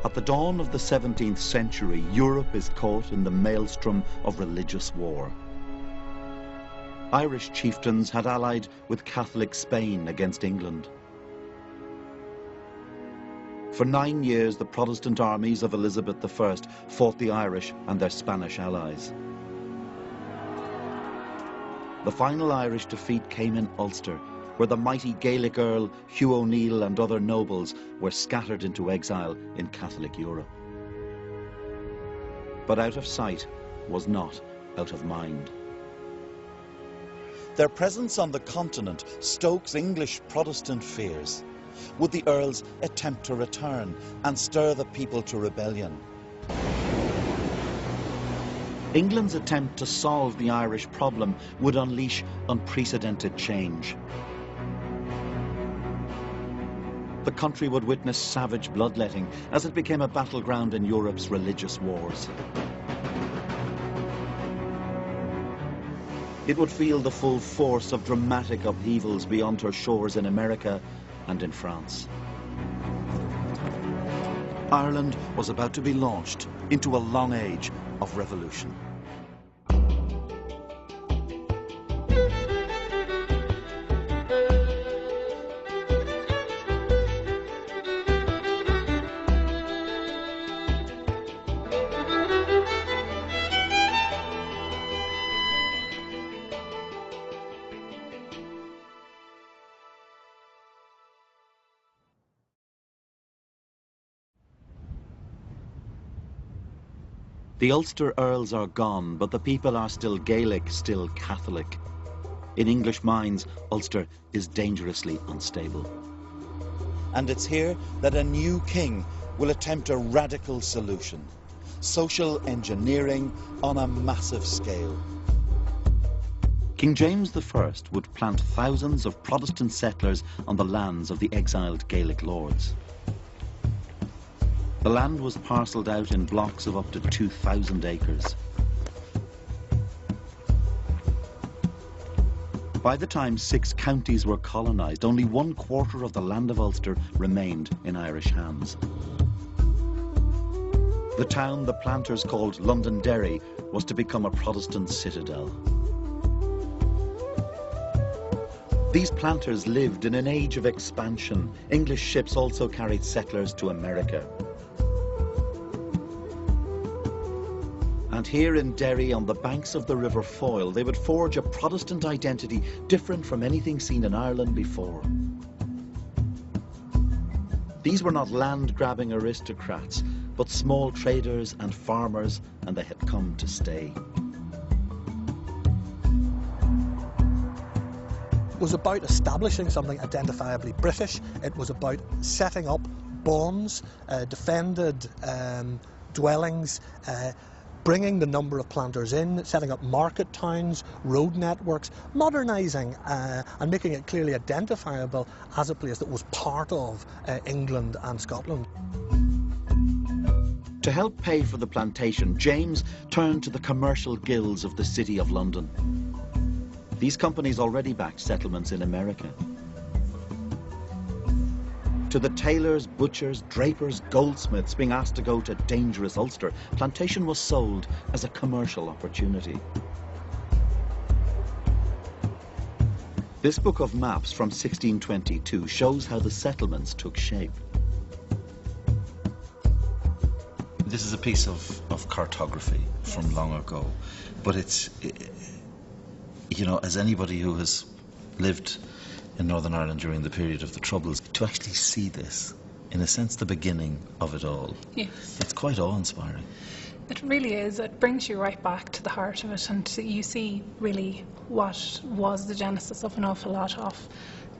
At the dawn of the 17th century, Europe is caught in the maelstrom of religious war. Irish chieftains had allied with Catholic Spain against England. For 9 years, the Protestant armies of Elizabeth I fought the Irish and their Spanish allies. The final Irish defeat came in Ulster, where the mighty Gaelic Earl Hugh O'Neill and other nobles were scattered into exile in Catholic Europe. But out of sight was not out of mind. Their presence on the continent stokes English Protestant fears. Would the Earls attempt to return and stir the people to rebellion? England's attempt to solve the Irish problem would unleash unprecedented change. The country would witness savage bloodletting as it became a battleground in Europe's religious wars. It would feel the full force of dramatic upheavals beyond her shores in America and in France. Ireland was about to be launched into a long age of revolution. The Ulster Earls are gone, but the people are still Gaelic, still Catholic. In English minds, Ulster is dangerously unstable. And it's here that a new king will attempt a radical solution: social engineering on a massive scale. King James I would plant thousands of Protestant settlers on the lands of the exiled Gaelic lords. The land was parcelled out in blocks of up to 2,000 acres. By the time 6 counties were colonised, only 1/4 of the land of Ulster remained in Irish hands. The town the planters called Londonderry was to become a Protestant citadel. These planters lived in an age of expansion. English ships also carried settlers to America. And here in Derry, on the banks of the River Foyle, they would forge a Protestant identity different from anything seen in Ireland before. These were not land-grabbing aristocrats, but small traders and farmers, and they had come to stay. It was about establishing something identifiably British. It was about setting up bonds, defended dwellings, bringing the number of planters in, setting up market towns, road networks, modernising and making it clearly identifiable as a place that was part of England and Scotland. To help pay for the plantation, James turned to the commercial guilds of the City of London. These companies already backed settlements in America. To the tailors, butchers, drapers, goldsmiths being asked to go to dangerous Ulster, plantation was sold as a commercial opportunity. This book of maps from 1622 shows how the settlements took shape. This is a piece of cartography from long ago, but it's, you know, as anybody who has lived in Northern Ireland during the period of the Troubles, to actually see this, in a sense, the beginning of it all. Yes. It's quite awe-inspiring. It really is. It brings you right back to the heart of it, and you see really what was the genesis of an awful lot of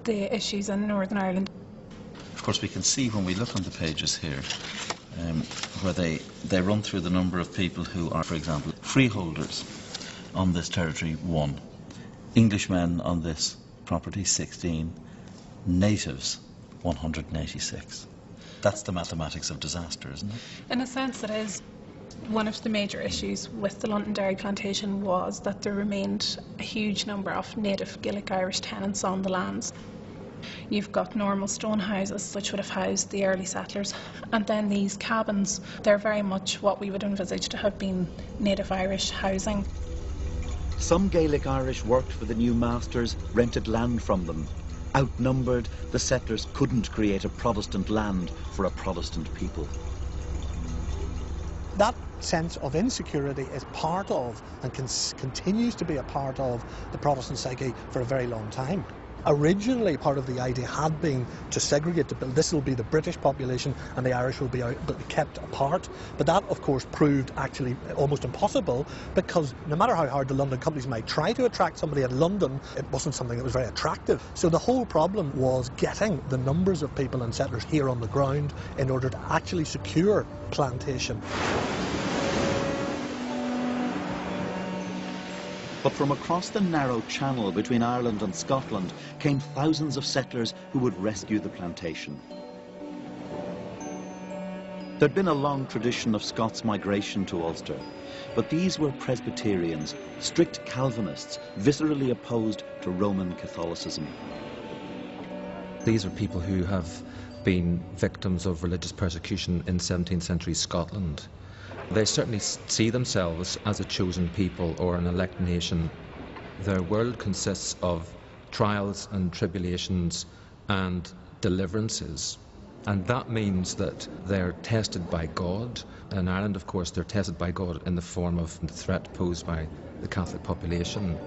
the issues in Northern Ireland. Of course, we can see when we look on the pages here, where they run through the number of people who are, for example, freeholders on this territory, 1. Englishmen on this property, 16. Natives, 186. That's the mathematics of disaster, isn't it? In a sense, it is. One of the major issues with the Londonderry plantation was that there remained a huge number of native Gaelic Irish tenants on the lands. You've got normal stone houses, which would have housed the early settlers, and then these cabins, they're very much what we would envisage to have been native Irish housing. Some Gaelic Irish worked for the new masters, rented land from them. Outnumbered, the settlers couldn't create a Protestant land for a Protestant people. That sense of insecurity is part of and continues to be a part of the Protestant psyche for a very long time. Originally, part of the idea had been to segregate, to build, this will be the British population and the Irish will be kept apart. But that, of course, proved actually almost impossible, because no matter how hard the London companies might try to attract somebody in London, it wasn't something that was very attractive. So the whole problem was getting the numbers of people and settlers here on the ground in order to actually secure plantation. But from across the narrow channel between Ireland and Scotland came thousands of settlers who would rescue the plantation. There'd been a long tradition of Scots migration to Ulster, but these were Presbyterians, strict Calvinists, viscerally opposed to Roman Catholicism. These are people who have been victims of religious persecution in 17th century Scotland. They certainly see themselves as a chosen people or an elect nation. Their world consists of trials and tribulations and deliverances. And that means that they're tested by God. In Ireland, of course, they're tested by God in the form of the threat posed by the Catholic population.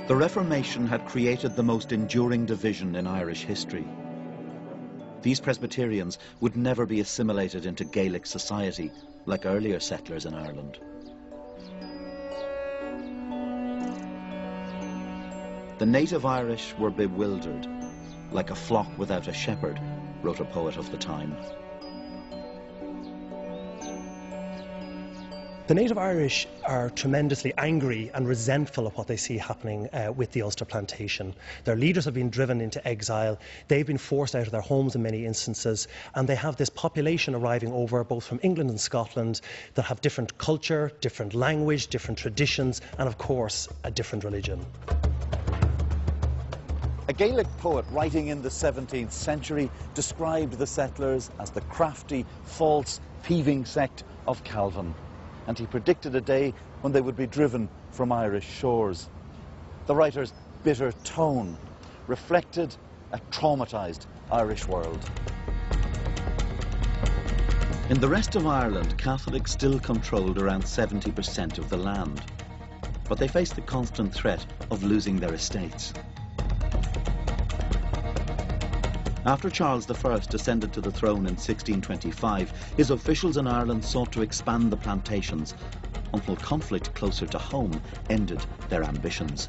The Reformation had created the most enduring division in Irish history. These Presbyterians would never be assimilated into Gaelic society like earlier settlers in Ireland. The native Irish were bewildered, like a flock without a shepherd, wrote a poet of the time. The native Irish are tremendously angry and resentful of what they see happening with the Ulster plantation. Their leaders have been driven into exile, they've been forced out of their homes in many instances, and they have this population arriving over both from England and Scotland that have different culture, different language, different traditions, and of course a different religion. A Gaelic poet writing in the 17th century described the settlers as the crafty, false, thieving sect of Calvin. And he predicted a day when they would be driven from Irish shores. The writer's bitter tone reflected a traumatised Irish world. In the rest of Ireland, Catholics still controlled around 70% of the land, but they faced the constant threat of losing their estates. After Charles I ascended to the throne in 1625, his officials in Ireland sought to expand the plantations until conflict closer to home ended their ambitions.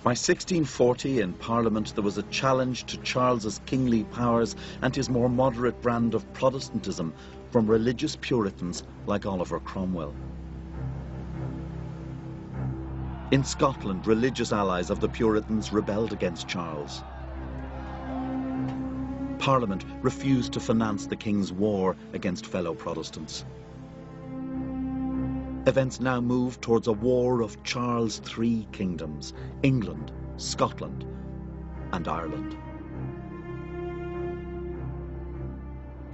By 1640 in Parliament there was a challenge to Charles's kingly powers and his more moderate brand of Protestantism from religious Puritans like Oliver Cromwell. In Scotland, religious allies of the Puritans rebelled against Charles. Parliament refused to finance the King's war against fellow Protestants. Events now moved towards a war of Charles' three kingdoms: England, Scotland, and Ireland.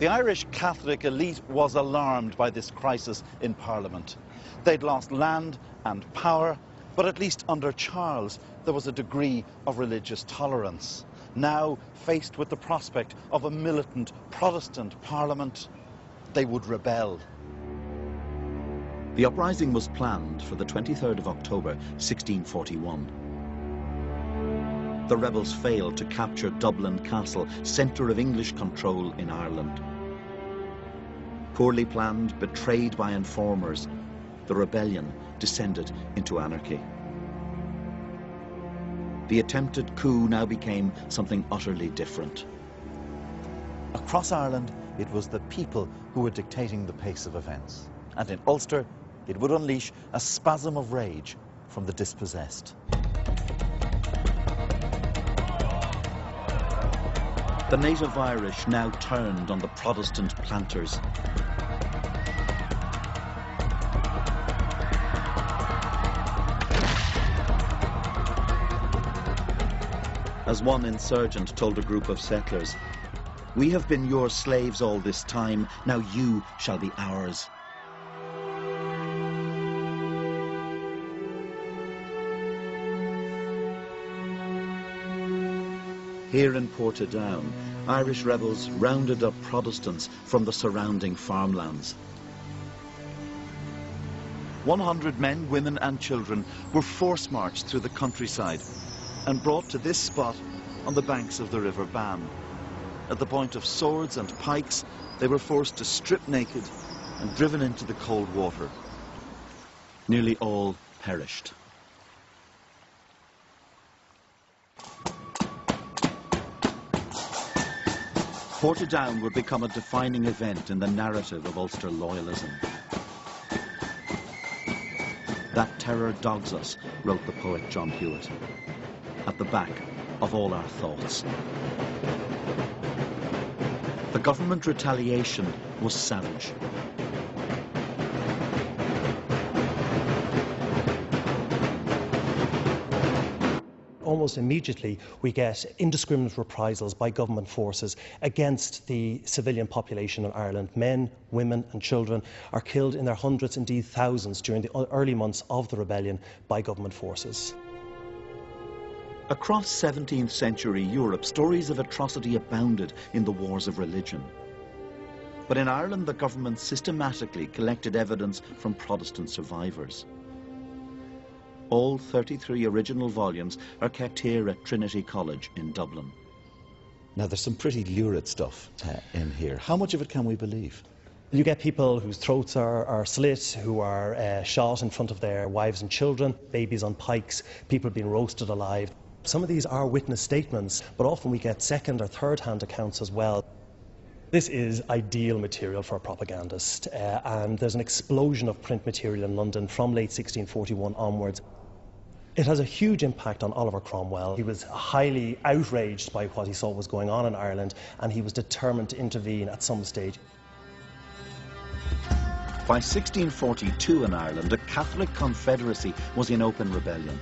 The Irish Catholic elite was alarmed by this crisis in Parliament. They'd lost land and power, but at least under Charles, there was a degree of religious tolerance. Now, faced with the prospect of a militant Protestant Parliament, they would rebel. The uprising was planned for the 23rd of October, 1641. The rebels failed to capture Dublin Castle, centre of English control in Ireland. Poorly planned, betrayed by informers, the rebellion descended into anarchy. The attempted coup now became something utterly different. Across Ireland, it was the people who were dictating the pace of events. And in Ulster, it would unleash a spasm of rage from the dispossessed. The native Irish now turned on the Protestant planters. As one insurgent told a group of settlers, "We have been your slaves all this time, now you shall be ours." Here in Portadown, Irish rebels rounded up Protestants from the surrounding farmlands. 100 men, women and children were force-marched through the countryside and brought to this spot on the banks of the River Bann. At the point of swords and pikes, they were forced to strip naked and driven into the cold water. Nearly all perished. Portadown would become a defining event in the narrative of Ulster loyalism. "That terror dogs us," wrote the poet John Hewitt, "at the back of all our thoughts." The government retaliation was savage. Almost immediately, we get indiscriminate reprisals by government forces against the civilian population of Ireland. Men, women and children are killed in their hundreds, indeed thousands, during the early months of the rebellion by government forces. Across 17th century Europe, stories of atrocity abounded in the wars of religion. But in Ireland, the government systematically collected evidence from Protestant survivors. All 33 original volumes are kept here at Trinity College in Dublin. Now, there's some pretty lurid stuff in here. How much of it can we believe? You get people whose throats are slit, who are shot in front of their wives and children, babies on pikes, people being roasted alive. Some of these are witness statements, but often we get second or third hand accounts as well. This is ideal material for a propagandist, and there's an explosion of print material in London from late 1641 onwards. It has a huge impact on Oliver Cromwell. He was highly outraged by what he saw was going on in Ireland, and he was determined to intervene at some stage. By 1642 in Ireland, a Catholic confederacy was in open rebellion.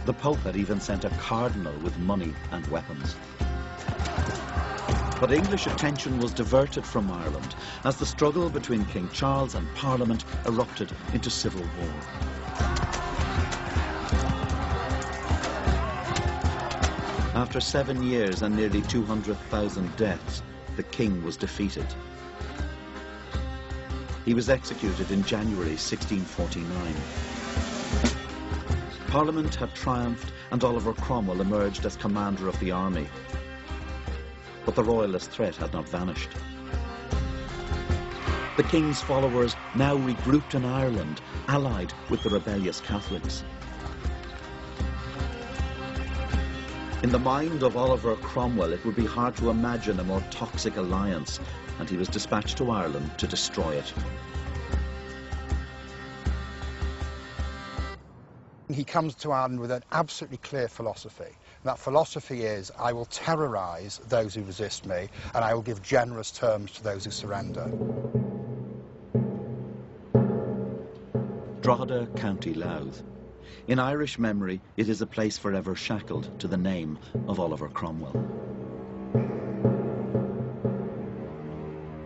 The Pope had even sent a cardinal with money and weapons. But English attention was diverted from Ireland as the struggle between King Charles and Parliament erupted into civil war. After 7 years and nearly 200,000 deaths, the king was defeated. He was executed in January 1649. Parliament had triumphed and Oliver Cromwell emerged as commander of the army. But the royalist threat had not vanished. The king's followers now regrouped in Ireland, allied with the rebellious Catholics. In the mind of Oliver Cromwell, it would be hard to imagine a more toxic alliance, and he was dispatched to Ireland to destroy it. He comes to Ireland with an absolutely clear philosophy. That philosophy is, I will terrorise those who resist me, and I will give generous terms to those who surrender. Drogheda, County Louth. In Irish memory, it is a place forever shackled to the name of Oliver Cromwell.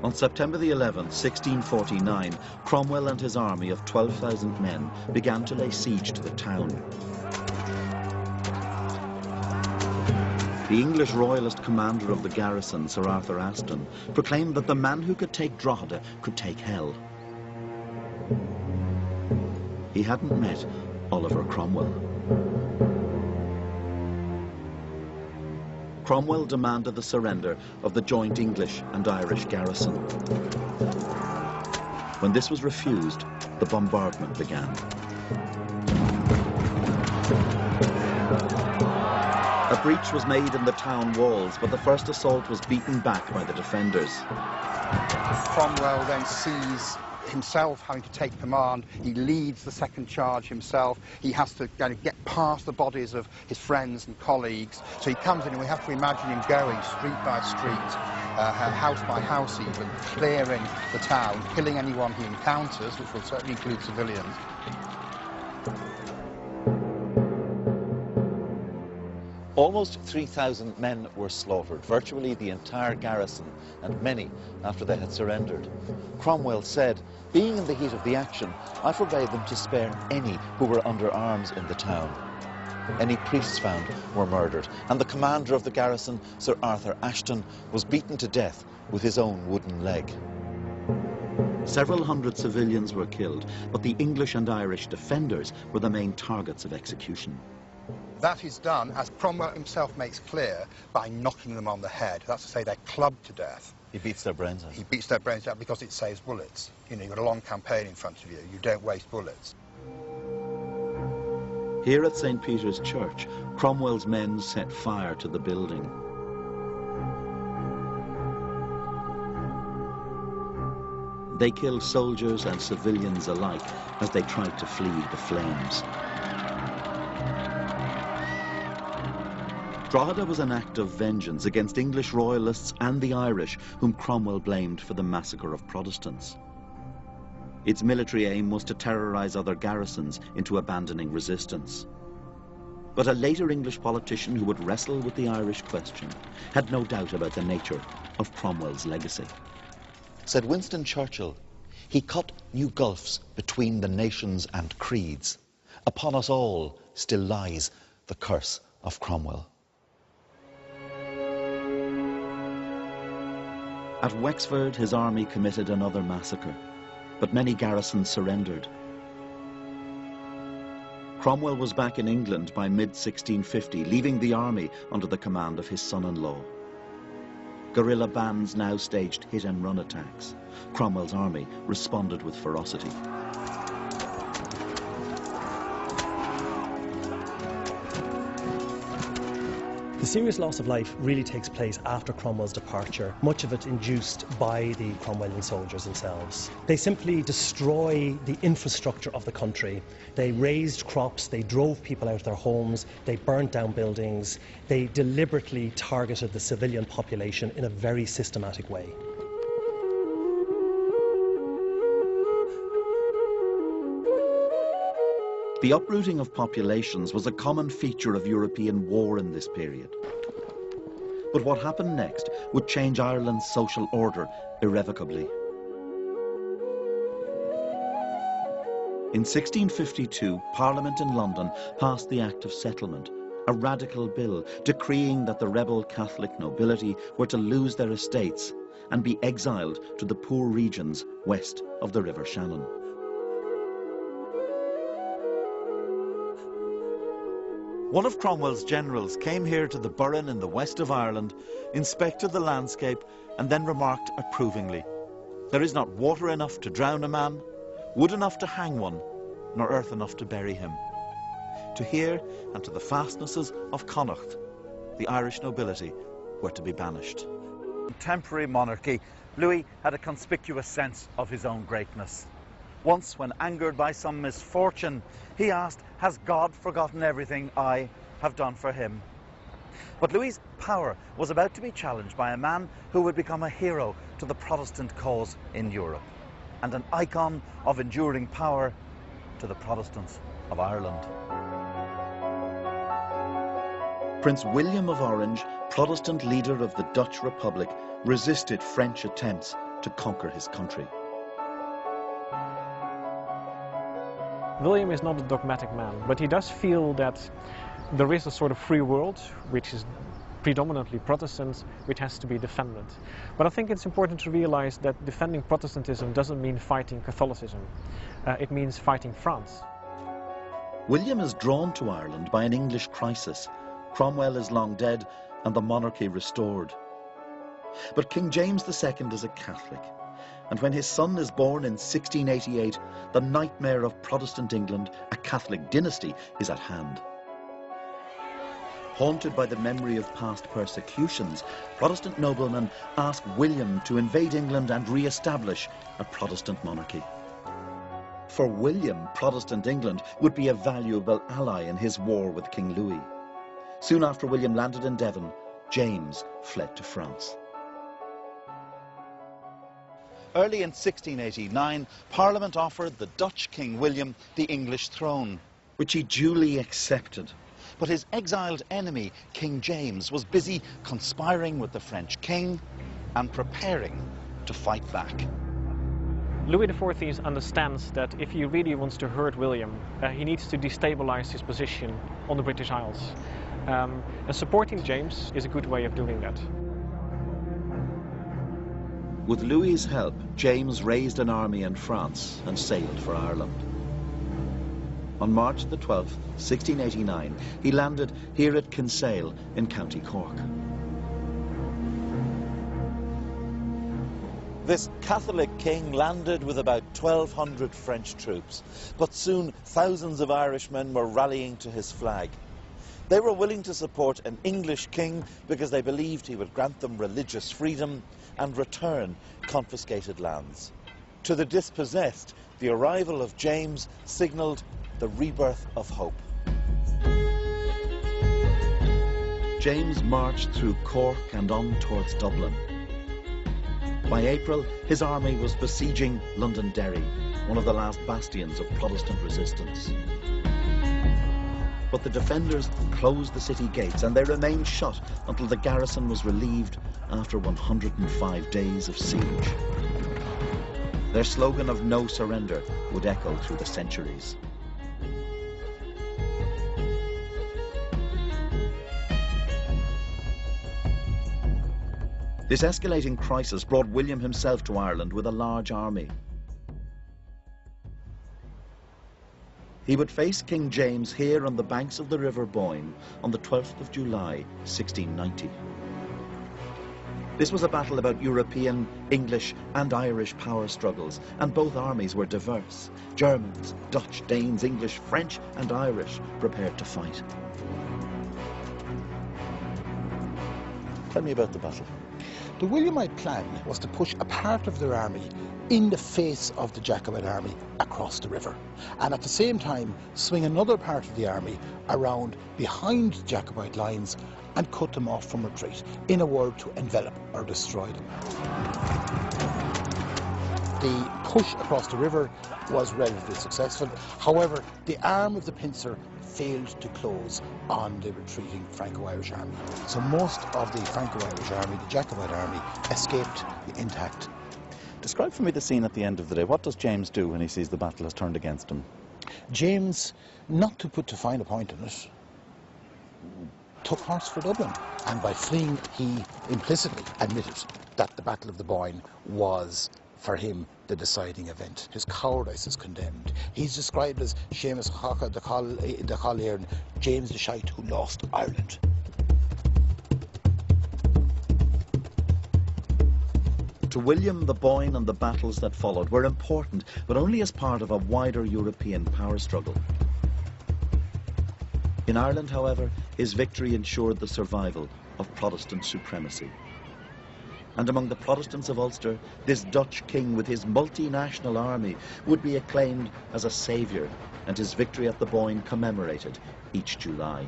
On September the 11th, 1649, Cromwell and his army of 12,000 men began to lay siege to the town. The English royalist commander of the garrison, Sir Arthur Aston, proclaimed that the man who could take Drogheda could take hell. He hadn't met Oliver Cromwell. Cromwell demanded the surrender of the joint English and Irish garrison. When this was refused, the bombardment began. A breach was made in the town walls, but the first assault was beaten back by the defenders. Cromwell then sees himself having to take command. He leads the second charge himself. He has to get past the bodies of his friends and colleagues. So he comes in, and we have to imagine him going street by street, house by house even, clearing the town, killing anyone he encounters, which will certainly include civilians. Almost 3,000 men were slaughtered, virtually the entire garrison, and many after they had surrendered. Cromwell said, "Being in the heat of the action, I forbade them to spare any who were under arms in the town." Any priests found were murdered, and the commander of the garrison, Sir Arthur Ashton, was beaten to death with his own wooden leg. Several hundred civilians were killed, but the English and Irish defenders were the main targets of execution. That is done, as Cromwell himself makes clear, by knocking them on the head. That's to say, they're clubbed to death. He beats their brains out. He beats their brains out because it saves bullets. You know, you've got a long campaign in front of you. You don't waste bullets. Here at St. Peter's Church, Cromwell's men set fire to the building. They killed soldiers and civilians alike as they tried to flee the flames. Drogheda was an act of vengeance against English royalists and the Irish, whom Cromwell blamed for the massacre of Protestants. Its military aim was to terrorise other garrisons into abandoning resistance. But a later English politician who would wrestle with the Irish question had no doubt about the nature of Cromwell's legacy. Said Winston Churchill, "He cut new gulfs between the nations and creeds. Upon us all still lies the curse of Cromwell." At Wexford, his army committed another massacre, but many garrisons surrendered. Cromwell was back in England by mid-1650, leaving the army under the command of his son-in-law. Guerrilla bands now staged hit-and-run attacks. Cromwell's army responded with ferocity. The serious loss of life really takes place after Cromwell's departure, much of it induced by the Cromwellian soldiers themselves. They simply destroy the infrastructure of the country. They razed crops, they drove people out of their homes, they burnt down buildings, they deliberately targeted the civilian population in a very systematic way. The uprooting of populations was a common feature of European war in this period. But what happened next would change Ireland's social order irrevocably. In 1652, Parliament in London passed the Act of Settlement, a radical bill decreeing that the rebel Catholic nobility were to lose their estates and be exiled to the poor regions west of the River Shannon. One of Cromwell's generals came here to the Burren in the west of Ireland, inspected the landscape, and then remarked approvingly, "There is not water enough to drown a man, wood enough to hang one, nor earth enough to bury him." To here and to the fastnesses of Connacht, the Irish nobility were to be banished. Contemporary monarchy, Louis had a conspicuous sense of his own greatness. Once, when angered by some misfortune, he asked, "Has God forgotten everything I have done for him?" But Louis's power was about to be challenged by a man who would become a hero to the Protestant cause in Europe, and an icon of enduring power to the Protestants of Ireland. Prince William of Orange, Protestant leader of the Dutch Republic, resisted French attempts to conquer his country. William is not a dogmatic man, but he does feel that there is a sort of free world, which is predominantly Protestant, which has to be defended. But I think it's important to realize that defending Protestantism doesn't mean fighting Catholicism. It means fighting France. William is drawn to Ireland by an English crisis. Cromwell is long dead and the monarchy restored. But King James II is a Catholic, and when his son is born in 1688, the nightmare of Protestant England, a Catholic dynasty, is at hand. Haunted by the memory of past persecutions, Protestant noblemen ask William to invade England and re-establish a Protestant monarchy. For William, Protestant England would be a valuable ally in his war with King Louis. Soon after William landed in Devon, James fled to France. Early in 1689, Parliament offered the Dutch King William the English throne, which he duly accepted. But his exiled enemy, King James, was busy conspiring with the French king and preparing to fight back. Louis XIV understands that if he really wants to hurt William, he needs to destabilize his position on the British Isles. And supporting James is a good way of doing that. With Louis's help, James raised an army in France and sailed for Ireland. On March the 12th, 1689, he landed here at Kinsale in County Cork. This Catholic king landed with about 1,200 French troops, but soon thousands of Irishmen were rallying to his flag. They were willing to support an English king because they believed he would grant them religious freedom and return confiscated lands. To the dispossessed, the arrival of James signalled the rebirth of hope. James marched through Cork and on towards Dublin. By April, his army was besieging Londonderry, one of the last bastions of Protestant resistance. But the defenders closed the city gates and they remained shut until the garrison was relieved after 105 days of siege. Their slogan of no surrender would echo through the centuries. This escalating crisis brought William himself to Ireland with a large army. He would face King James here on the banks of the River Boyne on the 12th of July, 1690. This was a battle about European, English and Irish power struggles, and both armies were diverse. Germans, Dutch, Danes, English, French and Irish prepared to fight. Tell me about the battle. The Williamite plan was to push a part of their army in the face of the Jacobite army across the river, and at the same time swing another part of the army around behind the Jacobite lines and cut them off from retreat, in a word, to envelop or destroy them. The push across the river was relatively successful. However, the arm of the pincer failed to close on the retreating Franco-Irish army. So most of the Franco-Irish army, the Jacobite army, escaped intact. Describe for me the scene at the end of the day. What does James do when he sees the battle has turned against him? James, not to put too fine a point on it, took horse for Dublin. And by fleeing, he implicitly admitted that the Battle of the Boyne was, for him, the deciding event. His cowardice is condemned. He's described as Seamus Haka the Collier, James the Shite who lost Ireland. To William, the Boyne and the battles that followed were important, but only as part of a wider European power struggle. In Ireland, however, his victory ensured the survival of Protestant supremacy. And among the Protestants of Ulster, this Dutch king with his multinational army would be acclaimed as a saviour, and his victory at the Boyne commemorated each July.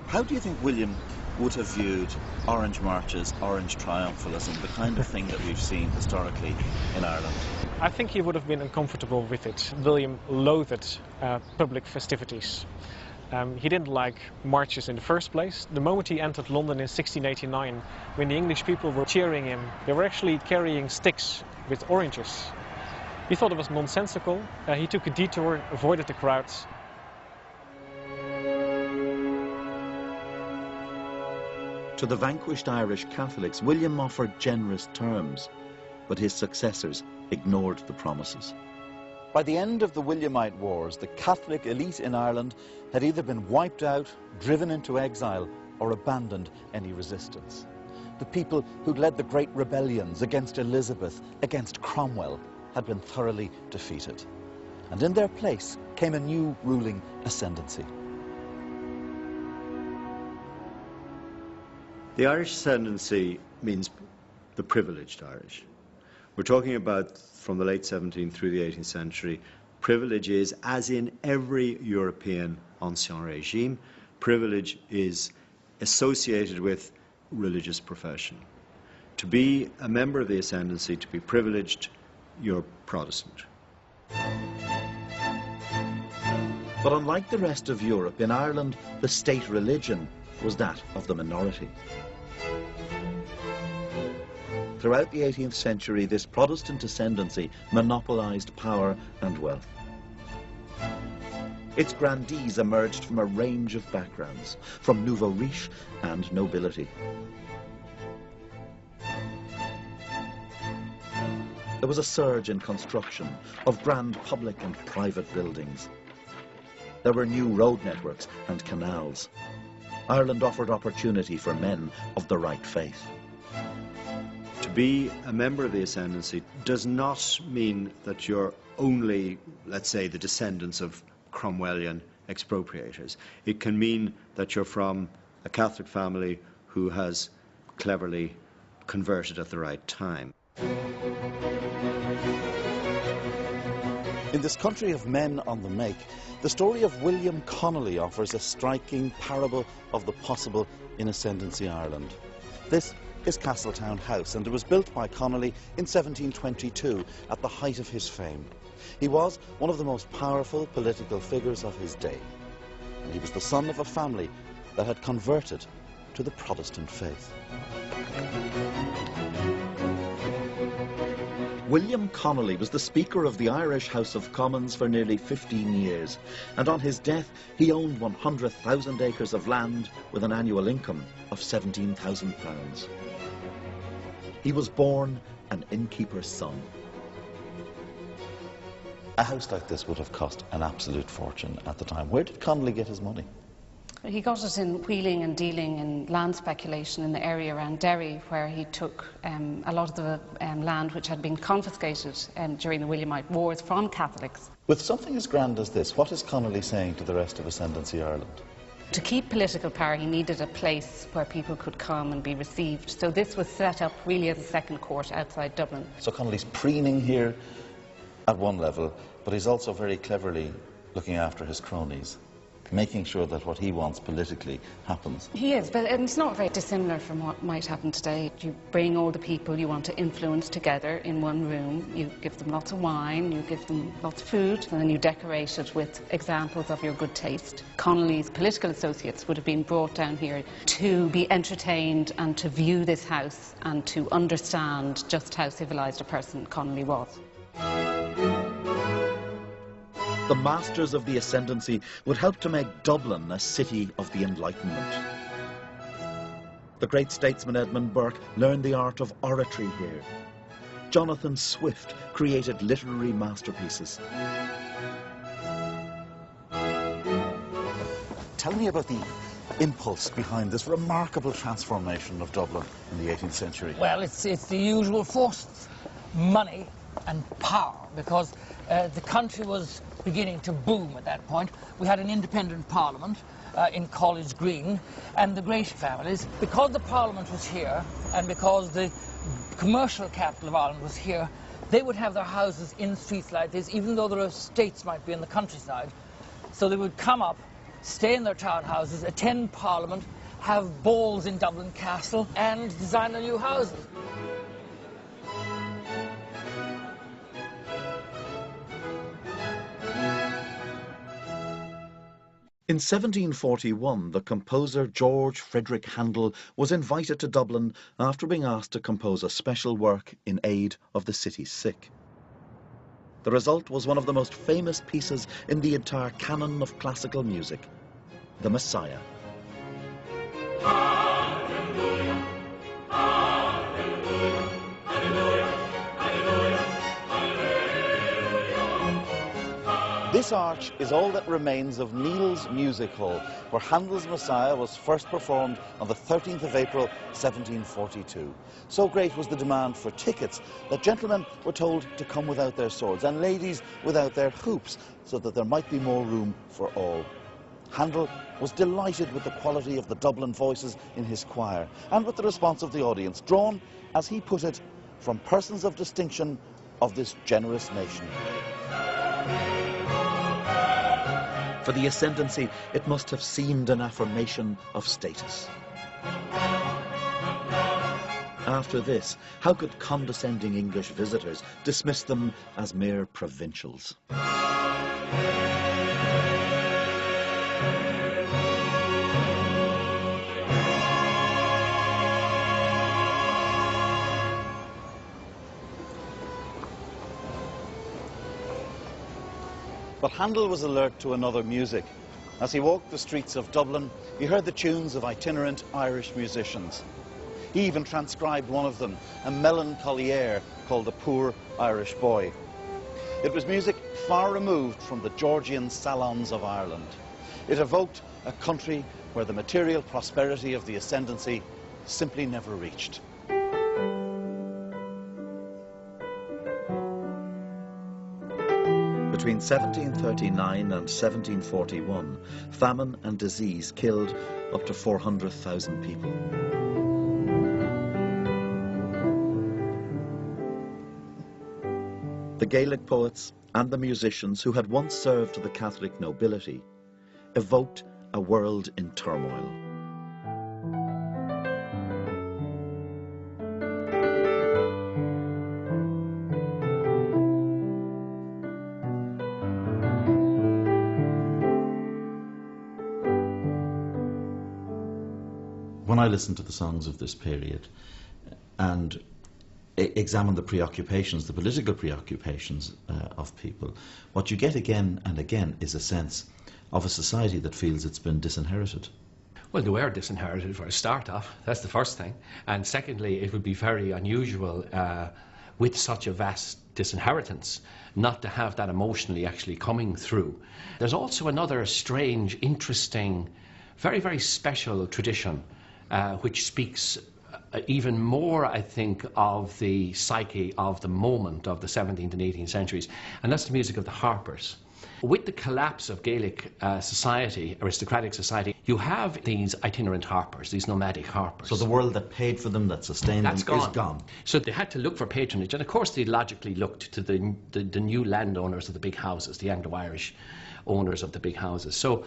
How do you think William would have viewed Orange marches, Orange triumphalism, the kind of thing that we've seen historically in Ireland? I think he would have been uncomfortable with it. William loathed public festivities. He didn't like marches in the first place. The moment he entered London in 1689, when the English people were cheering him, they were actually carrying sticks with oranges. He thought it was nonsensical. He took a detour, avoided the crowds. To the vanquished Irish Catholics, William offered generous terms, but his successors ignored the promises. By the end of the Williamite Wars, the Catholic elite in Ireland had either been wiped out, driven into exile, or abandoned any resistance. The people who'd led the great rebellions against Elizabeth, against Cromwell, had been thoroughly defeated. And in their place came a new ruling ascendancy. The Irish ascendancy means the privileged Irish. We're talking about, from the late 17th through the 18th century, privilege is, as in every European ancien regime, privilege is associated with religious profession. To be a member of the ascendancy, to be privileged, you're Protestant. But unlike the rest of Europe, in Ireland, the state religion was that of the minority. Throughout the 18th century, this Protestant ascendancy monopolised power and wealth. Its grandees emerged from a range of backgrounds, from nouveau riche and nobility. There was a surge in construction of grand public and private buildings. There were new road networks and canals. Ireland offered opportunity for men of the right faith. To be a member of the ascendancy does not mean that you're only, let's say, the descendants of Cromwellian expropriators. It can mean that you're from a Catholic family who has cleverly converted at the right time. In this country of men on the make, the story of William Connolly offers a striking parable of the possible in ascendancy Ireland. This is Castletown House, and it was built by Connolly in 1722 at the height of his fame. He was one of the most powerful political figures of his day, and he was the son of a family that had converted to the Protestant faith. William Connolly was the Speaker of the Irish House of Commons for nearly 15 years, and on his death he owned 100,000 acres of land with an annual income of £17,000. He was born an innkeeper's son. A house like this would have cost an absolute fortune at the time. Where did Connolly get his money? He got it in wheeling and dealing in land speculation in the area around Derry, where he took a lot of the land which had been confiscated during the Williamite Wars from Catholics. With something as grand as this, what is Connolly saying to the rest of Ascendancy Ireland? To keep political power, he needed a place where people could come and be received. So this was set up really as a second court outside Dublin. So Connolly's preening here at one level, but he's also very cleverly looking after his cronies, making sure that what he wants politically happens. He is, but it's not very dissimilar from what might happen today. You bring all the people you want to influence together in one room, you give them lots of wine, you give them lots of food, and then you decorate it with examples of your good taste. Connolly's political associates would have been brought down here to be entertained and to view this house and to understand just how civilised a person Connolly was. The masters of the ascendancy would help to make Dublin a city of the Enlightenment. The great statesman Edmund Burke learned the art of oratory here. Jonathan Swift created literary masterpieces. Tell me about the impulse behind this remarkable transformation of Dublin in the 18th century. Well, it's the usual forces, money and power, because the country was beginning to boom at that point. We had an independent parliament in College Green, and the great families, because the parliament was here and because the commercial capital of Ireland was here, they would have their houses in streets like this, even though their estates might be in the countryside. So they would come up, stay in their townhouses, attend parliament, have balls in Dublin Castle, and design their new houses. In 1741, the composer George Frederick Handel was invited to Dublin after being asked to compose a special work in aid of the city's sick. The result was one of the most famous pieces in the entire canon of classical music, The Messiah. Hallelujah, hallelujah, hallelujah, hallelujah, hallelujah. This arch is all that remains of Neil's Music Hall, where Handel's Messiah was first performed on the 13th of April, 1742. So great was the demand for tickets that gentlemen were told to come without their swords and ladies without their hoops, so that there might be more room for all. Handel was delighted with the quality of the Dublin voices in his choir and with the response of the audience, drawn, as he put it, from persons of distinction of this generous nation. For the ascendancy, it must have seemed an affirmation of status. After this, how could condescending English visitors dismiss them as mere provincials? But Handel was alert to another music. As he walked the streets of Dublin, he heard the tunes of itinerant Irish musicians. He even transcribed one of them, a melancholy air called The Poor Irish Boy. It was music far removed from the Georgian salons of Ireland. It evoked a country where the material prosperity of the ascendancy simply never reached. Between 1739 and 1741, famine and disease killed up to 400,000 people. The Gaelic poets and the musicians who had once served the Catholic nobility evoked a world in turmoil. When I listen to the songs of this period and examine the preoccupations, the political preoccupations of people, what you get again and again is a sense of a society that feels it's been disinherited. Well, they were disinherited for a start off, that's the first thing. And secondly, it would be very unusual with such a vast disinheritance not to have that emotionally actually coming through. There's also another strange, interesting, very, very special tradition which speaks even more, I think, of the psyche of the moment of the 17th and 18th centuries, and that's the music of the harpers. With the collapse of Gaelic society, aristocratic society, you have these itinerant harpers, these nomadic harpers. So the world that paid for them, that sustained them, is gone. So they had to look for patronage, and of course they logically looked to the new landowners of the big houses, the Anglo-Irish owners of the big houses. So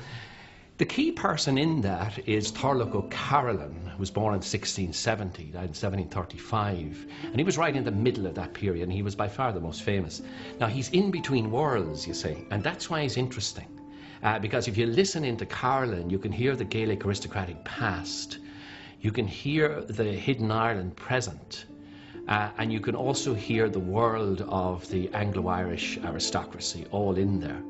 the key person in that is Thorlogh O'Carolan, who was born in 1670, died in 1735. And he was right in the middle of that period, and he was by far the most famous. Now, he's in between worlds, you see, and that's why he's interesting. Because if you listen into Carolan, you can hear the Gaelic aristocratic past. You can hear the hidden Ireland present. And you can also hear the world of the Anglo-Irish aristocracy all in there.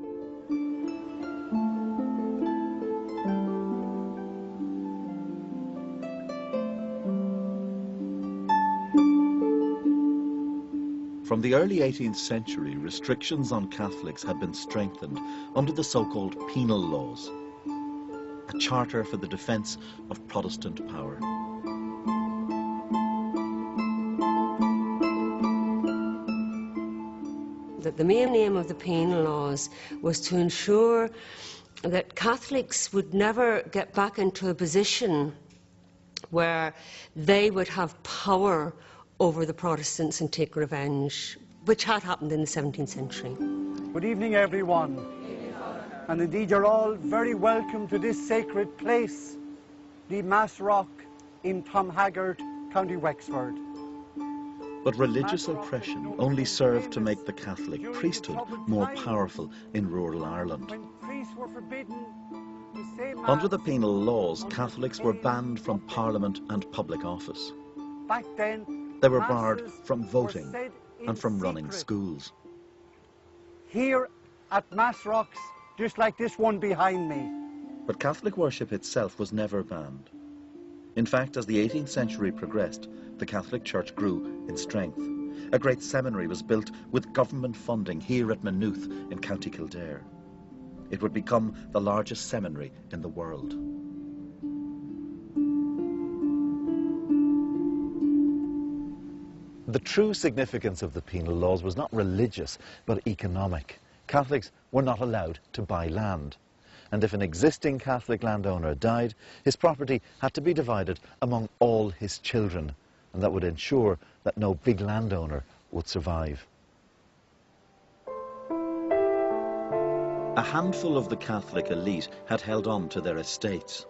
From the early 18th century, restrictions on Catholics had been strengthened under the so-called penal laws, a charter for the defence of Protestant power. The main aim of the penal laws was to ensure that Catholics would never get back into a position where they would have power over the Protestants and take revenge, which had happened in the 17th century. Good evening, everyone. And indeed, you're all very welcome to this sacred place, the Massrock in Tomhaggart, County Wexford. But religious oppression only served to make the Catholic priesthood more powerful in rural Ireland. Under the penal laws, Catholics were banned from Parliament and public office. Back then, they were barred from voting and from running schools. Here at Massrocks, just like this one behind me. But Catholic worship itself was never banned. In fact, as the 18th century progressed, the Catholic Church grew in strength. A great seminary was built with government funding here at Maynooth in County Kildare. It would become the largest seminary in the world. The true significance of the penal laws was not religious, but economic. Catholics were not allowed to buy land. And if an existing Catholic landowner died, his property had to be divided among all his children, and that would ensure that no big landowner would survive. A handful of the Catholic elite had held on to their estates.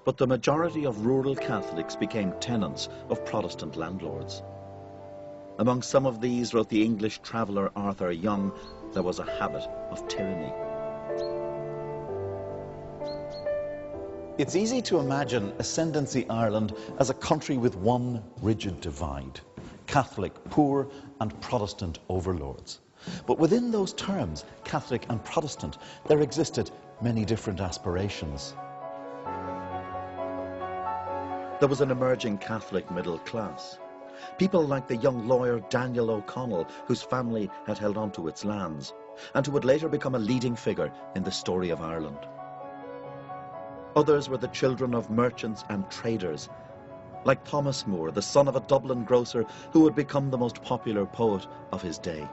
But the majority of rural Catholics became tenants of Protestant landlords. Among some of these, wrote the English traveller Arthur Young, there was a habit of tyranny. It's easy to imagine Ascendancy Ireland as a country with one rigid divide: Catholic poor and Protestant overlords. But within those terms, Catholic and Protestant, there existed many different aspirations. There was an emerging Catholic middle class. People like the young lawyer Daniel O'Connell, whose family had held on to its lands, and who would later become a leading figure in the story of Ireland. Others were the children of merchants and traders, like Thomas Moore, the son of a Dublin grocer who would become the most popular poet of his day.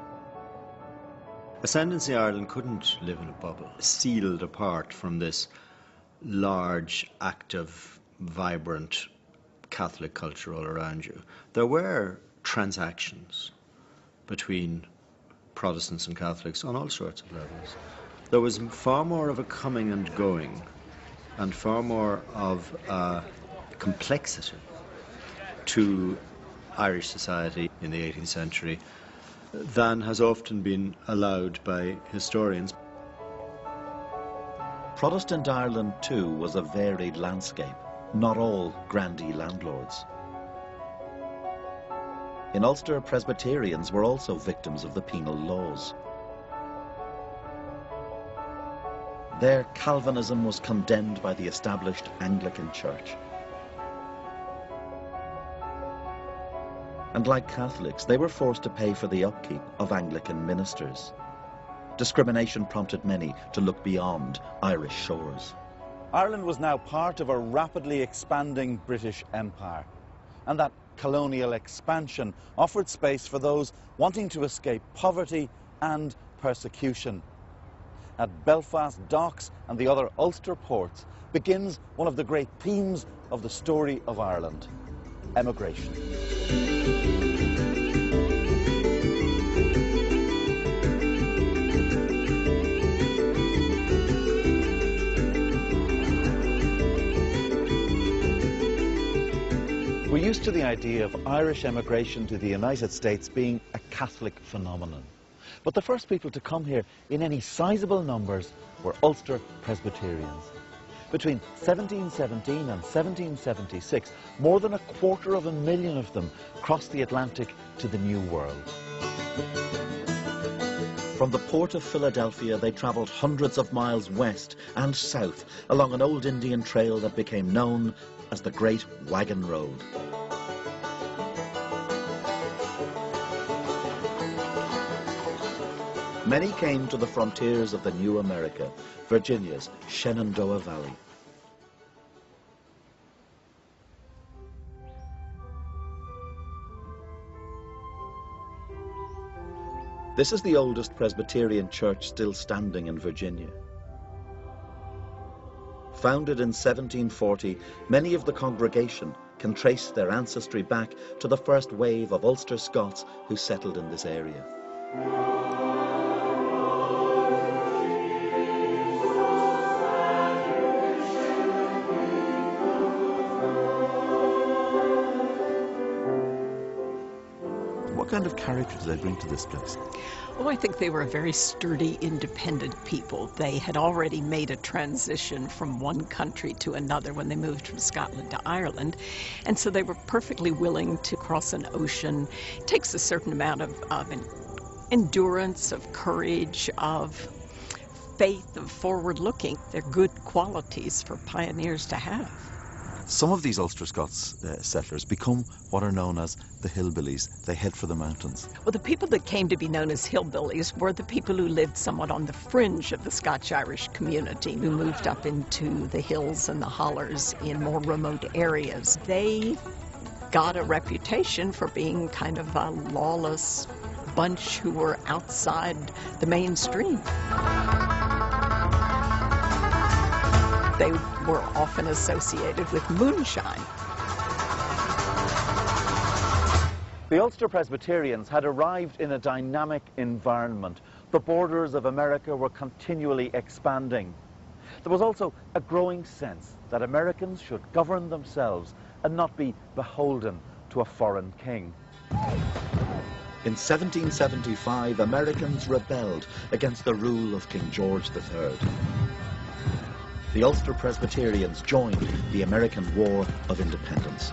Ascendancy Ireland couldn't live in a bubble, sealed apart from this large, active, vibrant Catholic culture all around you. There were transactions between Protestants and Catholics on all sorts of levels. There was far more of a coming and going, and far more of complexity to Irish society in the 18th century than has often been allowed by historians. Protestant Ireland, too, was a varied landscape, not all grandee landlords. In Ulster, Presbyterians were also victims of the penal laws. There, Calvinism was condemned by the established Anglican Church. And like Catholics, they were forced to pay for the upkeep of Anglican ministers. Discrimination prompted many to look beyond Irish shores. Ireland was now part of a rapidly expanding British Empire, and that colonial expansion offered space for those wanting to escape poverty and persecution. At Belfast docks and the other Ulster ports begins one of the great themes of the story of Ireland: emigration. We're used to the idea of Irish emigration to the United States being a Catholic phenomenon. But the first people to come here in any sizable numbers were Ulster Presbyterians. Between 1717 and 1776, more than 250,000 of them crossed the Atlantic to the New World. From the port of Philadelphia, they travelled hundreds of miles west and south along an old Indian trail that became known as the Great Wagon Road. Many came to the frontiers of the new America, Virginia's Shenandoah Valley. This is the oldest Presbyterian church still standing in Virginia. Founded in 1740, many of the congregation can trace their ancestry back to the first wave of Ulster Scots who settled in this area. What kind of character did they bring to this place? Oh, I think they were a very sturdy, independent people. They had already made a transition from one country to another when they moved from Scotland to Ireland, and so they were perfectly willing to cross an ocean. It takes a certain amount of endurance, of courage, of faith, of forward-looking. They're good qualities for pioneers to have. Some of these Ulster Scots settlers become what are known as the hillbillies. They head for the mountains. Well, the people that came to be known as hillbillies were the people who lived somewhat on the fringe of the Scotch-Irish community, who moved up into the hills and the hollers in more remote areas. They got a reputation for being kind of a lawless bunch who were outside the mainstream. They were often associated with moonshine. The Ulster Presbyterians had arrived in a dynamic environment. The borders of America were continually expanding. There was also a growing sense that Americans should govern themselves and not be beholden to a foreign king. In 1775, Americans rebelled against the rule of King George III. The Ulster Presbyterians joined the American War of Independence.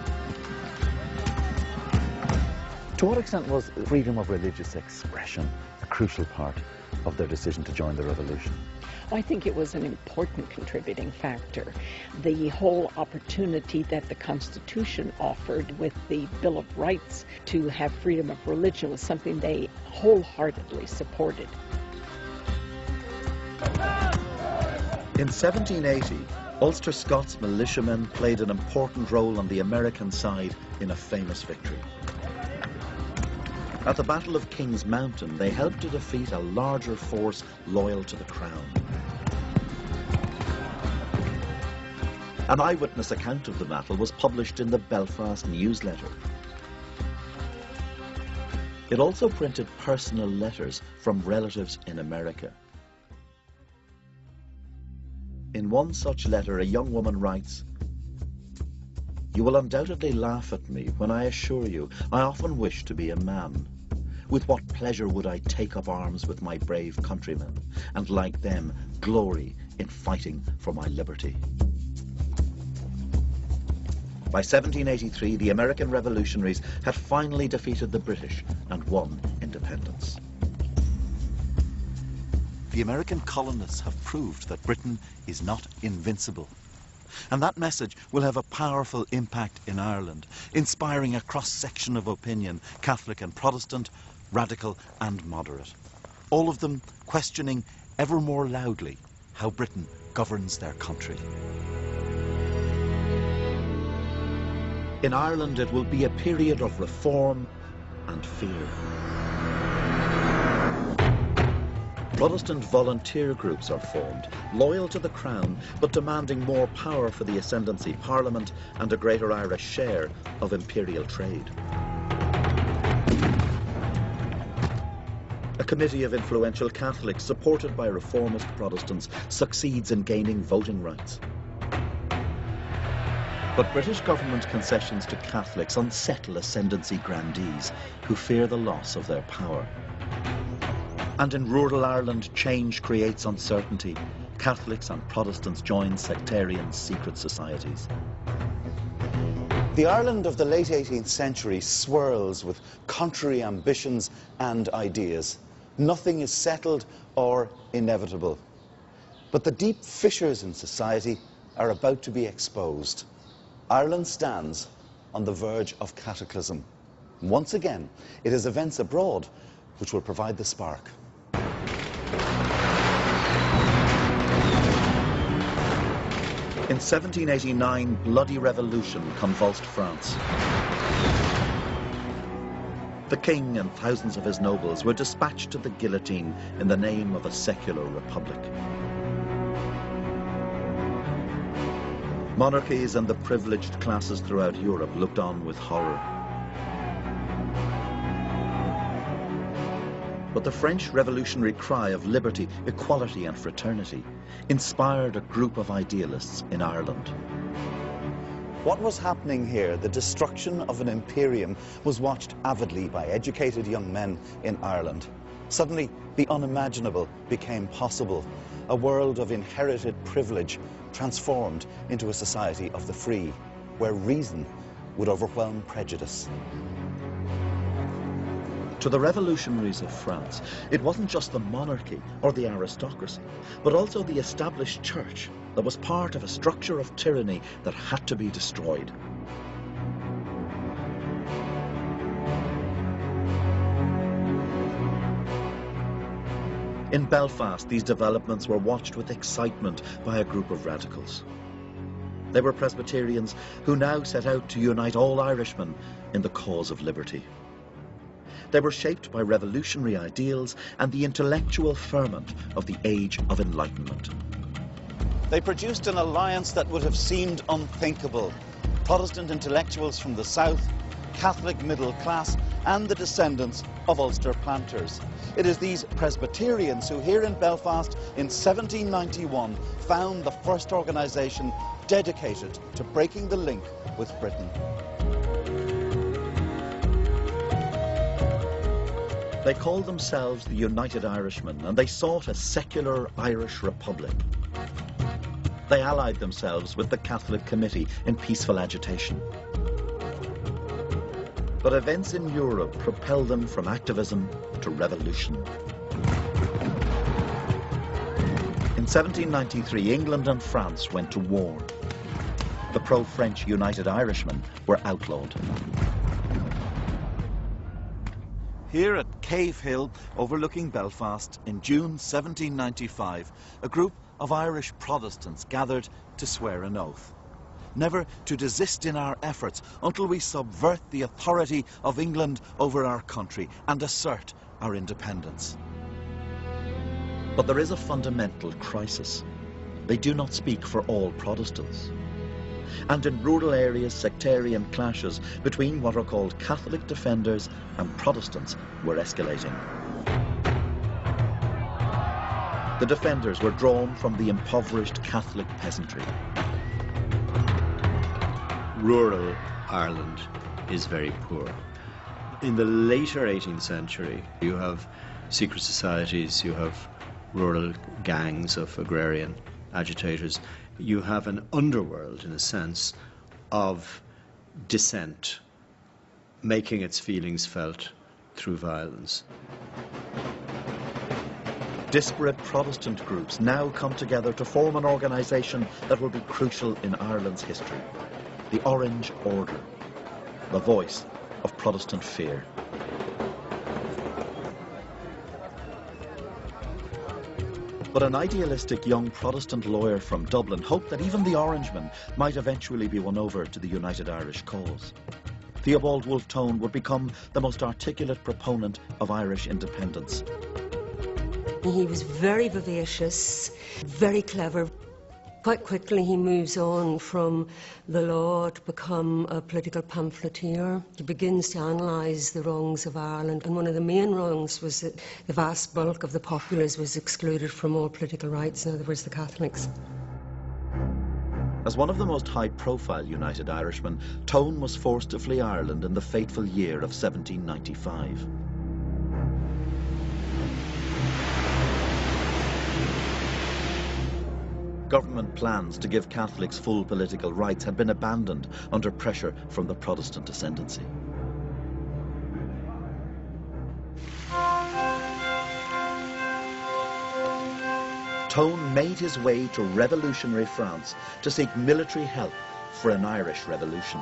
To what extent was freedom of religious expression a crucial part of their decision to join the revolution? I think it was an important contributing factor. The whole opportunity that the Constitution offered with the Bill of Rights to have freedom of religion was something they wholeheartedly supported. In 1780, Ulster Scots militiamen played an important role on the American side in a famous victory. At the Battle of King's Mountain, they helped to defeat a larger force loyal to the Crown. An eyewitness account of the battle was published in the Belfast newsletter. It also printed personal letters from relatives in America. In one such letter, a young woman writes, "You will undoubtedly laugh at me when I assure you I often wish to be a man. With what pleasure would I take up arms with my brave countrymen, and like them glory in fighting for my liberty." By 1783, the American revolutionaries had finally defeated the British and won independence. The American colonists have proved that Britain is not invincible. And that message will have a powerful impact in Ireland, inspiring a cross-section of opinion, Catholic and Protestant, radical and moderate. All of them questioning ever more loudly how Britain governs their country. In Ireland, it will be a period of reform and fear. Protestant volunteer groups are formed, loyal to the Crown, but demanding more power for the Ascendancy Parliament and a greater Irish share of imperial trade. A committee of influential Catholics, supported by reformist Protestants, succeeds in gaining voting rights. But British government concessions to Catholics unsettle Ascendancy grandees who fear the loss of their power. And in rural Ireland, change creates uncertainty. Catholics and Protestants join sectarian secret societies. The Ireland of the late 18th century swirls with contrary ambitions and ideas. Nothing is settled or inevitable. But the deep fissures in society are about to be exposed. Ireland stands on the verge of cataclysm. Once again, it is events abroad which will provide the spark. In 1789, bloody revolution convulsed France. The king and thousands of his nobles were dispatched to the guillotine in the name of a secular republic. Monarchies and the privileged classes throughout Europe looked on with horror. But the French revolutionary cry of liberty, equality and fraternity inspired a group of idealists in Ireland. What was happening here, the destruction of an imperium, was watched avidly by educated young men in Ireland. Suddenly, the unimaginable became possible. A world of inherited privilege transformed into a society of the free, where reason would overwhelm prejudice. To the revolutionaries of France, it wasn't just the monarchy or the aristocracy, but also the established church that was part of a structure of tyranny that had to be destroyed. In Belfast, these developments were watched with excitement by a group of radicals. They were Presbyterians who now set out to unite all Irishmen in the cause of liberty. They were shaped by revolutionary ideals and the intellectual ferment of the Age of Enlightenment. They produced an alliance that would have seemed unthinkable. Protestant intellectuals from the south, Catholic middle class, and the descendants of Ulster planters. It is these Presbyterians who here in Belfast in 1791 found the first organisation dedicated to breaking the link with Britain. They called themselves the United Irishmen, and they sought a secular Irish republic. They allied themselves with the Catholic Committee in peaceful agitation. But events in Europe propelled them from activism to revolution. 1793, England and France went to war. The pro-French United Irishmen were outlawed. Here at Cave Hill, overlooking Belfast, in June 1795, a group of Irish Protestants gathered to swear an oath. Never to desist in our efforts until we subvert the authority of England over our country and assert our independence. But there is a fundamental crisis. They do not speak for all Protestants. And in rural areas, sectarian clashes between what are called Catholic defenders and Protestants were escalating. The defenders were drawn from the impoverished Catholic peasantry. Rural Ireland is very poor. In the later 18th century, you have secret societies, you have rural gangs of agrarian agitators. You have an underworld, in a sense, of dissent, making its feelings felt through violence. Disparate Protestant groups now come together to form an organisation that will be crucial in Ireland's history. The Orange Order, the voice of Protestant fear. But an idealistic young Protestant lawyer from Dublin hoped that even the Orangemen might eventually be won over to the United Irish cause. Theobald Wolfe Tone would become the most articulate proponent of Irish independence. He was very vivacious, very clever. Quite quickly he moves on from the law to become a political pamphleteer. He begins to analyse the wrongs of Ireland, and one of the main wrongs was that the vast bulk of the populace was excluded from all political rights, in other words the Catholics. As one of the most high-profile United Irishmen, Tone was forced to flee Ireland in the fateful year of 1795. Government plans to give Catholics full political rights had been abandoned under pressure from the Protestant ascendancy. Tone made his way to revolutionary France to seek military help for an Irish revolution.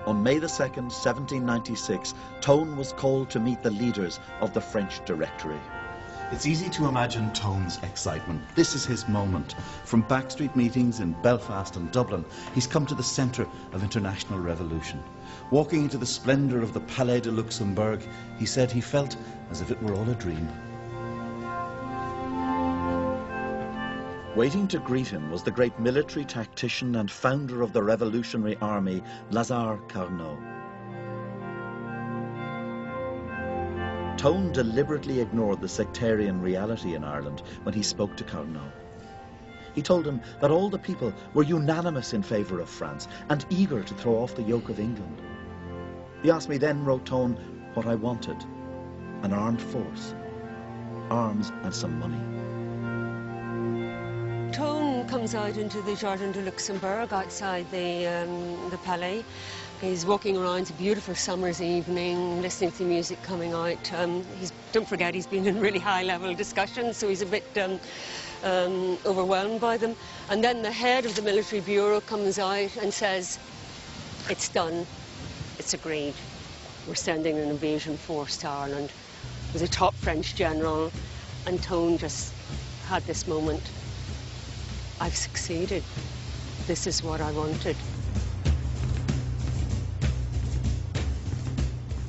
On May the 2nd, 1796, Tone was called to meet the leaders of the French Directory. It's easy to imagine Tone's excitement. This is his moment. From backstreet meetings in Belfast and Dublin, he's come to the centre of international revolution. Walking into the splendour of the Palais de Luxembourg, he said he felt as if it were all a dream. Waiting to greet him was the great military tactician and founder of the Revolutionary Army, Lazare Carnot. Tone deliberately ignored the sectarian reality in Ireland when he spoke to Carnot. He told him that all the people were unanimous in favour of France and eager to throw off the yoke of England. He asked me then, wrote Tone, what I wanted: an armed force, arms and some money. Tone comes out into the Jardin de Luxembourg outside the Palais. He's walking around, it's a beautiful summer's evening, listening to the music coming out. Don't forget, he's been in really high-level discussions, so he's a bit overwhelmed by them. And then the head of the military bureau comes out and says, it's done, it's agreed. We're sending an invasion force to Ireland. It was a top French general, and Tone just had this moment. I've succeeded. This is what I wanted.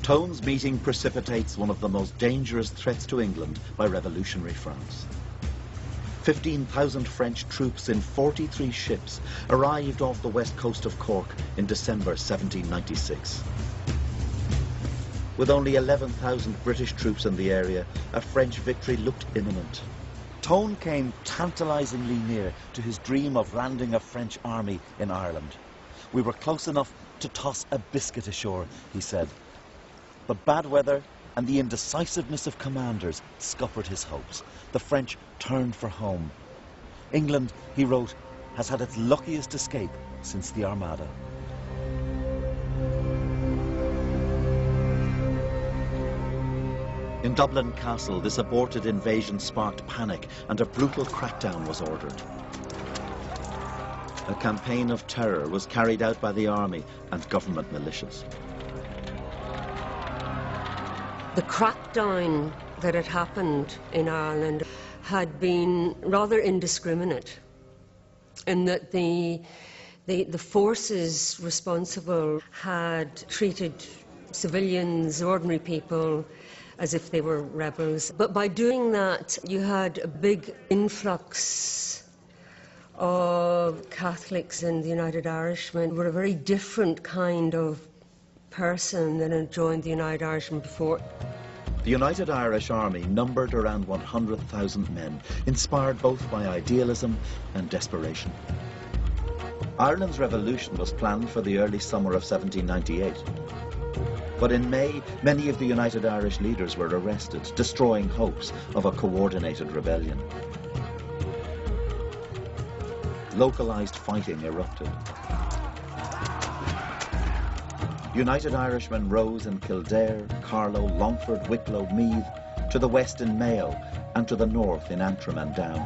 Tone's meeting precipitates one of the most dangerous threats to England by revolutionary France. 15,000 French troops in 43 ships arrived off the west coast of Cork in December 1796. With only 11,000 British troops in the area, a French victory looked imminent. Tone came tantalisingly near to his dream of landing a French army in Ireland. We were close enough to toss a biscuit ashore, he said. But bad weather and the indecisiveness of commanders scuppered his hopes. The French turned for home. England, he wrote, has had its luckiest escape since the Armada. In Dublin Castle, this aborted invasion sparked panic and a brutal crackdown was ordered. A campaign of terror was carried out by the army and government militias. The crackdown that had happened in Ireland had been rather indiscriminate, in that the forces responsible had treated civilians, ordinary people, as if they were rebels. But by doing that, you had a big influx of Catholics and the United Irishmen who were a very different kind of person than had joined the United Irishmen before. The United Irish Army numbered around 100,000 men, inspired both by idealism and desperation. Ireland's revolution was planned for the early summer of 1798. But in May, many of the United Irish leaders were arrested, destroying hopes of a coordinated rebellion. Localized fighting erupted. United Irishmen rose in Kildare, Carlow, Longford, Wicklow, Meath, to the west in Mayo, and to the north in Antrim and Down.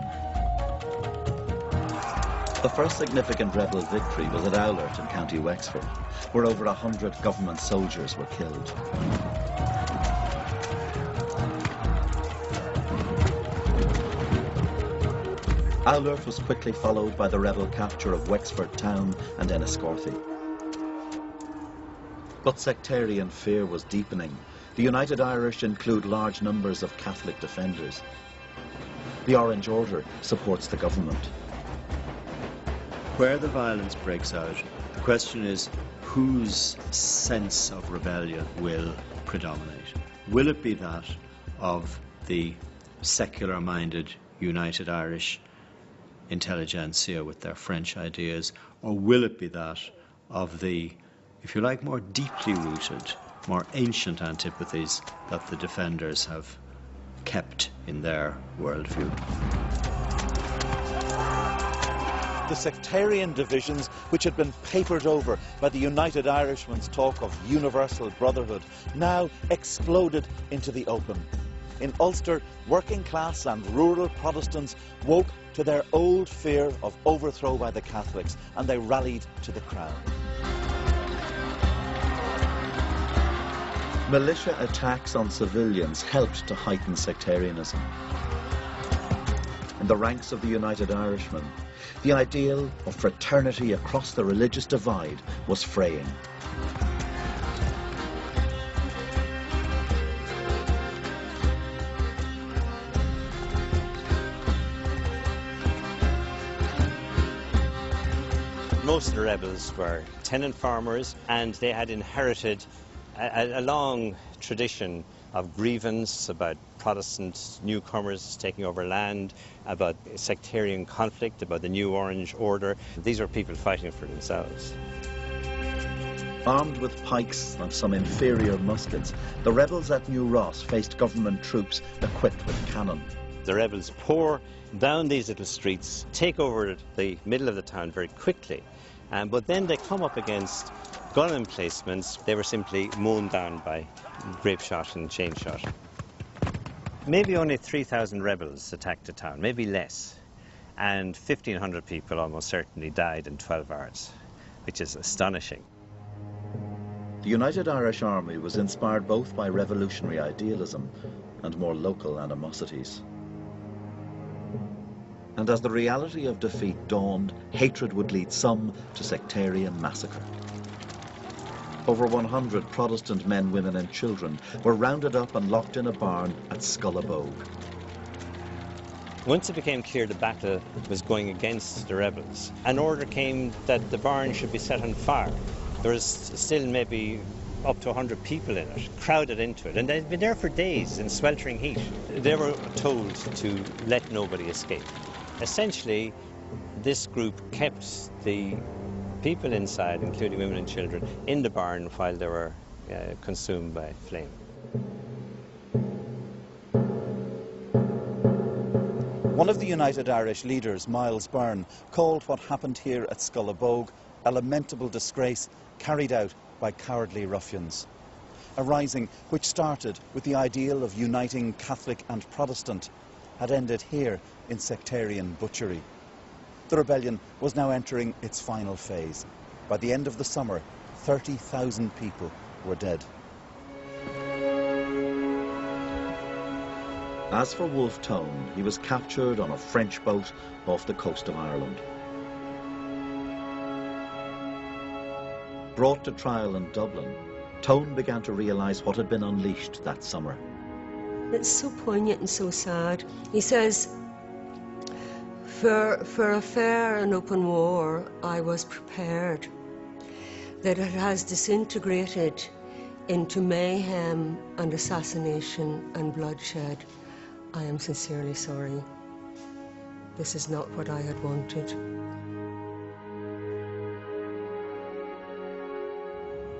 The first significant rebel victory was at Owlert in County Wexford, where over 100 government soldiers were killed. Owlert was quickly followed by the rebel capture of Wexford town and Enniscorthy. But sectarian fear was deepening. The United Irish include large numbers of Catholic defenders. The Orange Order supports the government. Where the violence breaks out, the question is whose sense of rebellion will predominate? Will it be that of the secular-minded United Irish intelligentsia with their French ideas, or will it be that of the, if you like, more deeply rooted, more ancient antipathies that the defenders have kept in their worldview? The sectarian divisions, which had been papered over by the United Irishmen's talk of universal brotherhood, now exploded into the open. In Ulster, working class and rural Protestants woke to their old fear of overthrow by the Catholics, and they rallied to the crown. Militia attacks on civilians helped to heighten sectarianism. In the ranks of the United Irishmen, the ideal of fraternity across the religious divide was fraying. Most of the rebels were tenant farmers, and they had inherited a long tradition of grievance about Protestant newcomers taking over land, about sectarian conflict, about the new Orange Order. These were people fighting for themselves. Armed with pikes and some inferior muskets, the rebels at New Ross faced government troops equipped with cannon. The rebels pour down these little streets, take over the middle of the town very quickly, but then they come up against gun emplacements. They were simply mown down by grape shot and chain shot. Maybe only 3,000 rebels attacked the town, maybe less, and 1,500 people almost certainly died in 12 hours, which is astonishing. The United Irish Army was inspired both by revolutionary idealism and more local animosities. And as the reality of defeat dawned, hatred would lead some to sectarian massacre. Over 100 Protestant men, women and children were rounded up and locked in a barn at Scullabogue. Once it became clear the battle was going against the rebels, an order came that the barn should be set on fire. There was still maybe up to 100 people in it, crowded into it, and they'd been there for days in sweltering heat. They were told to let nobody escape. Essentially, this group kept the people inside, including women and children, in the barn while they were consumed by flame. One of the United Irish leaders, Miles Byrne, called what happened here at Scullabogue a lamentable disgrace carried out by cowardly ruffians. A rising which started with the ideal of uniting Catholic and Protestant had ended here in sectarian butchery. The rebellion was now entering its final phase. By the end of the summer, 30,000 people were dead. As for Wolfe Tone, he was captured on a French boat off the coast of Ireland. Brought to trial in Dublin, Tone began to realise what had been unleashed that summer. It's so poignant and so sad. He says, for a fair and open war, I was prepared. That it has disintegrated into mayhem and assassination and bloodshed. I am sincerely sorry. This is not what I had wanted.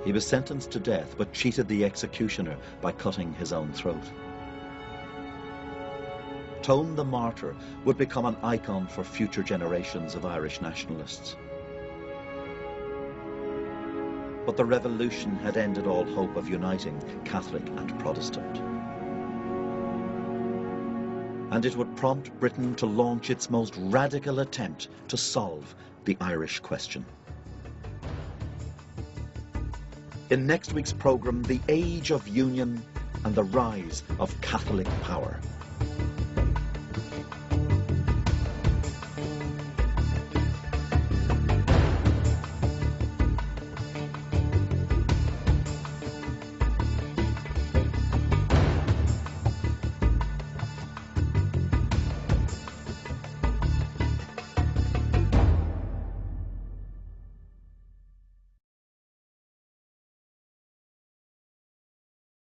He was sentenced to death, but cheated the executioner by cutting his own throat. Tone the Martyr would become an icon for future generations of Irish nationalists. But the revolution had ended all hope of uniting Catholic and Protestant. And it would prompt Britain to launch its most radical attempt to solve the Irish question. In next week's programme, the age of union and the rise of Catholic power.